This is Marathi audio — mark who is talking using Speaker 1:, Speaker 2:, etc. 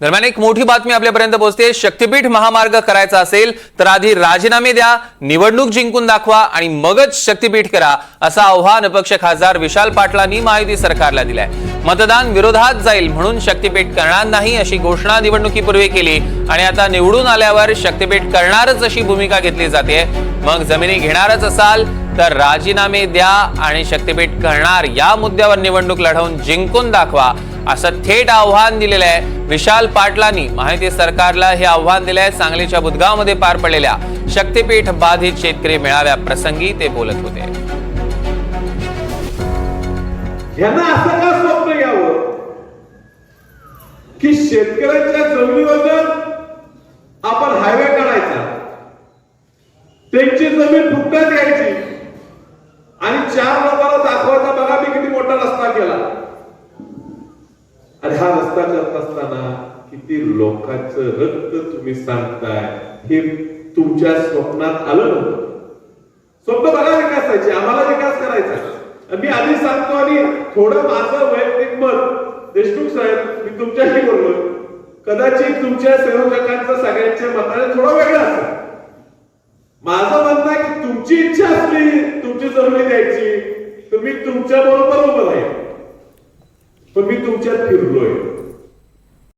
Speaker 1: दरम्यान एक मोठी बातमी आपल्यापर्यंत पोहोचते। शक्तीपीठ महामार्ग करायचा असेल तर आधी राजीनामे द्या, निवडणूक जिंकून दाखवा आणि मगच शक्तीपीठ करा, असं आव्हान अपक्ष खासदार विशाल पाटलांनी महायुती सरकारला दिलंय। मतदान विरोधात जाईल म्हणून शक्तीपीठ करणार नाही अशी घोषणा निवडणुकीपूर्वी केली आणि आता निवडून आल्यावर शक्तीपीठ करणारच अशी भूमिका घेतली जाते। मग जमिनी घेणारच असाल तर राजीनामे द्या आणि शक्तीपीठ करणार या मुद्द्यावर निवडणूक लढवून जिंकून दाखवा, असं थेट आव्हान दिलेलं आहे। विशाल पाटलांनी महायुती सरकारला हे आव्हान दिलंय। सांगलीच्या बुधगावमध्ये पार पडलेल्या शक्तीपीठ बाधित शेतकरी मेळाव्या प्रसंगी ते बोलत होते।
Speaker 2: यांना असं का स्वप्न यावं की शेतकऱ्यांच्या जमिनीवर आपण हायवे काढायचा, त्यांची जमीन फुकटात यायची आणि 4 लोकांना दाखवायचा, बघा मी किती मोठा रस्ता केला। आणि हा रस्ता करत असताना किती लोकांचं रक्त तुम्ही सांगताय हे तुमच्या स्वप्नात आलं नव्हतं। स्वप्न बघा विकासायचे, आम्हाला विकास करायचा। मी आधी सांगतो आणि थोडं माझं वैयक्तिक मत, देशमुख साहेब मी तुमच्याशी बोललो, कदाचित तुमच्या संयोजकांचं सगळ्यांच्या मताने थोडं वेगळं असेल। माझं म्हणणं आहे की तुमची इच्छा असली तुमची जमिनी द्यायची तर मी तुमच्या बरोबर उभं राहील, पण मी तुमच्यात फिरलोय।